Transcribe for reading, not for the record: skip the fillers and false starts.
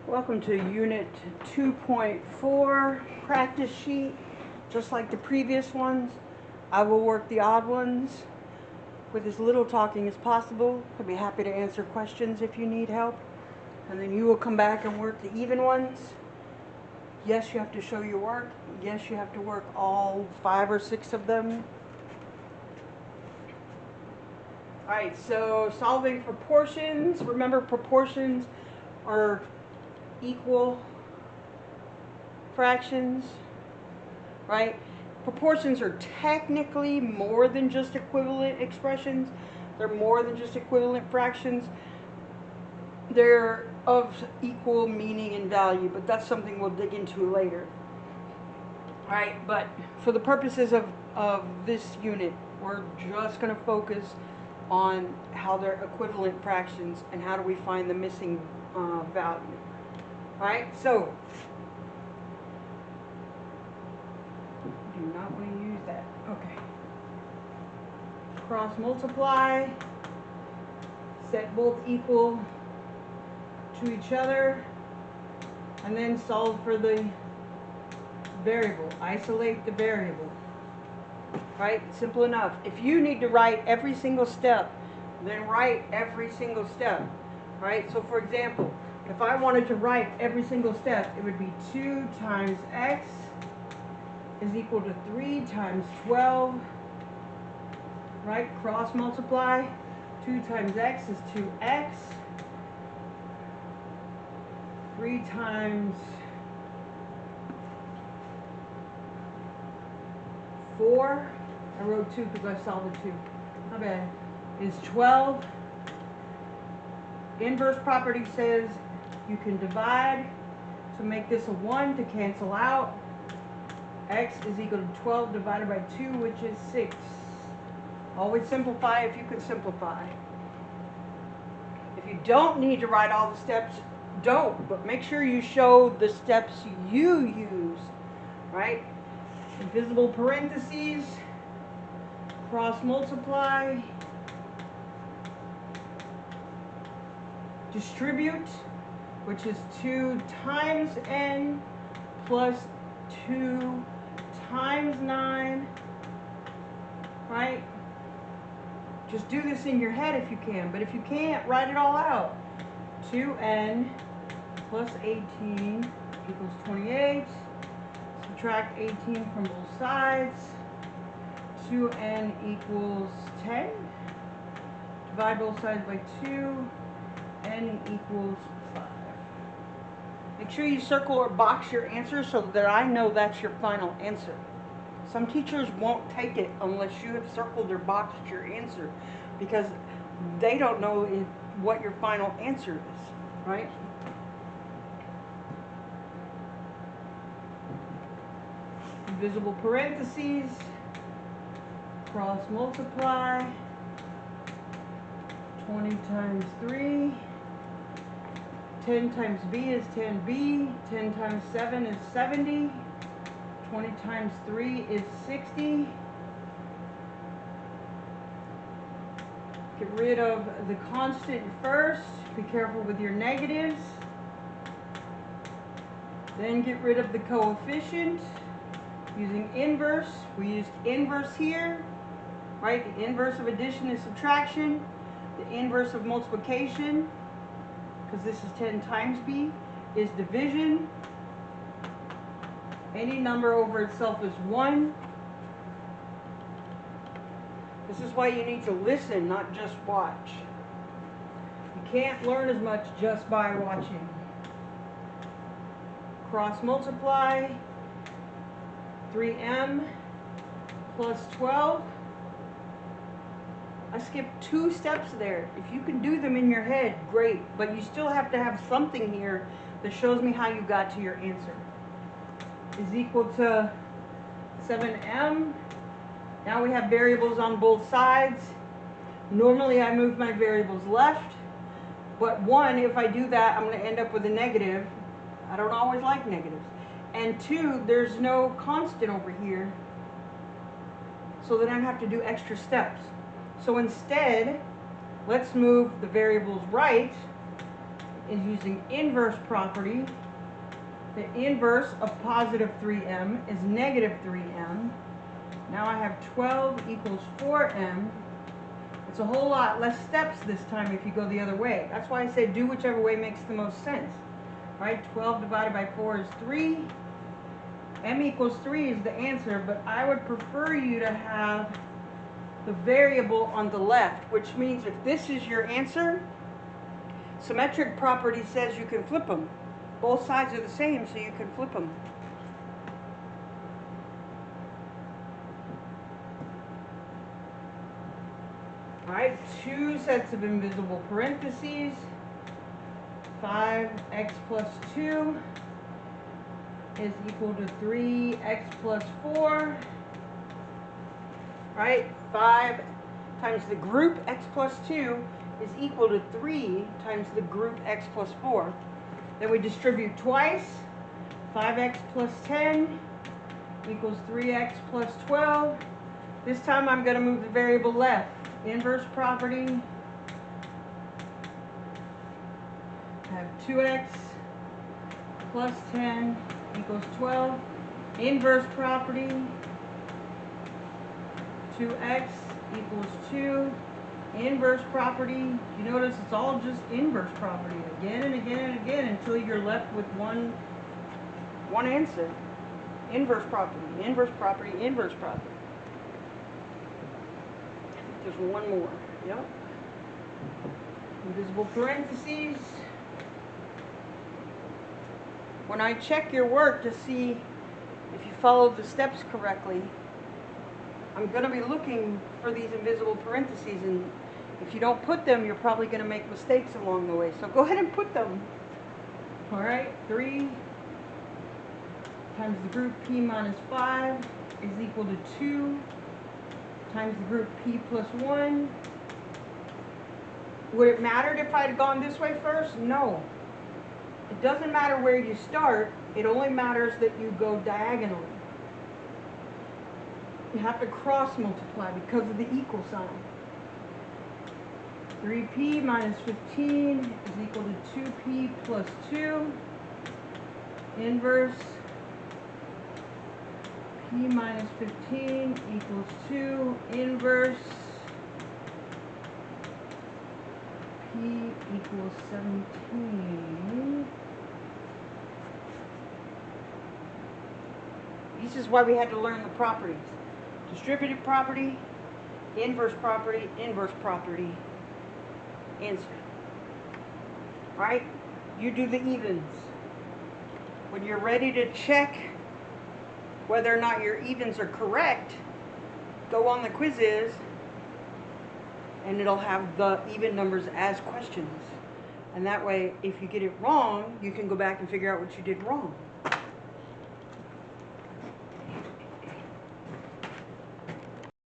Welcome to Unit 2.4 practice sheet. Just like the previous ones, I will work the odd ones with as little talking as possible. I'd be happy to answer questions if you need help. And then you will come back and work the even ones. Yes, you have to show your work. Yes, you have to work all 5 or 6 of them. Alright, so solving proportions. Remember, proportions are equal fractions, right? Proportions are technically more than just equivalent expressions. They're more than just equivalent fractions. They're of equal meaning and value, but that's something we'll dig into later. All right, but for the purposes of this unit, we're just going to focus on how they're equivalent fractions and how do we find the missing value. Alright, so do not want to use that. Okay. Cross multiply, set both equal to each other, and then solve for the variable. Isolate the variable. Right? Simple enough. If you need to write every single step, then write every single step. Right? So for example, if I wanted to write every single step, it would be 2 times x is equal to 3 times 12. Right? Cross multiply. 2 times x is 2x. 3 times 4. I wrote 2 because I solved the 2. Not bad. Is 12. Inverse property says you can divide to make this a 1 to cancel out. X is equal to 12 divided by 2, which is 6. Always simplify if you can simplify. If you don't need to write all the steps, don't. But make sure you show the steps you use. Right? Invisible parentheses. Cross multiply. Distribute, which is 2 times n plus 2 times 9, right? Just do this in your head if you can, but if you can't, write it all out. 2n plus 18 equals 28. Subtract 18 from both sides. 2n equals 10. Divide both sides by 2. N equals 5. Make sure you circle or box your answer so that I know that's your final answer. Some teachers won't take it unless you have circled or boxed your answer because they don't know what your final answer is, right? Invisible parentheses, cross multiply, 20 times 3. 10 times b is 10b. 10 times 7 is 70. 20 times 3 is 60. Get rid of the constant first. Be careful with your negatives. Then get rid of the coefficient using inverse. We used inverse here, right? The inverse of addition is subtraction. The inverse of multiplication, because this is 10 times b, is division. Any number over itself is 1. This is why you need to listen, not just watch. You can't learn as much just by watching. Cross multiply, 3m plus 12. I skipped 2 steps there. If you can do them in your head, great. But you still have to have something here that shows me how you got to your answer. Is equal to 7m. Now we have variables on both sides. Normally I move my variables left. But 1, if I do that, I'm going to end up with a negative. I don't always like negatives. And 2, there's no constant over here. So then I have to do extra steps. So instead, let's move the variables right is using inverse property. The inverse of positive 3m is negative 3m. Now I have 12 equals 4m. It's a whole lot less steps this time if you go the other way. That's why I say do whichever way makes the most sense. Right? 12 divided by 4 is 3. M equals 3 is the answer, but I would prefer you to have the variable on the left, which means if this is your answer, symmetric property says you can flip them. Both sides are the same, so you can flip them. Alright, 2 sets of invisible parentheses. 5x plus 2 is equal to 3x plus 4. Right? 5 times the group x plus 2 is equal to 3 times the group x plus 4. Then we distribute twice. 5x plus 10 equals 3x plus 12. This time I'm going to move the variable left. Inverse property. I have 2x plus 10 equals 12. Inverse property. 2x equals 2. Inverse property. You notice it's all just inverse property again and again and again until you're left with one answer. Inverse property, inverse property, inverse property. There's one more. Yep. Invisible parentheses. When I check your work to see if you followed the steps correctly, I'm going to be looking for these invisible parentheses, and if you don't put them, you're probably going to make mistakes along the way. So go ahead and put them. Alright, 3 times the group p minus 5 is equal to 2 times the group p plus 1. Would it matter if I had gone this way first? No. It doesn't matter where you start. It only matters that you go diagonally. You have to cross multiply because of the equal sign. 3p minus 15 is equal to 2p plus 2. Inverse p minus 15 equals 2. Inverse p equals 17. This is why we had to learn the properties. Distributive property, inverse property, answer. Right? You do the evens. When you're ready to check whether or not your evens are correct, go on the quizzes and it'll have the even numbers as questions. And that way, if you get it wrong, you can go back and figure out what you did wrong.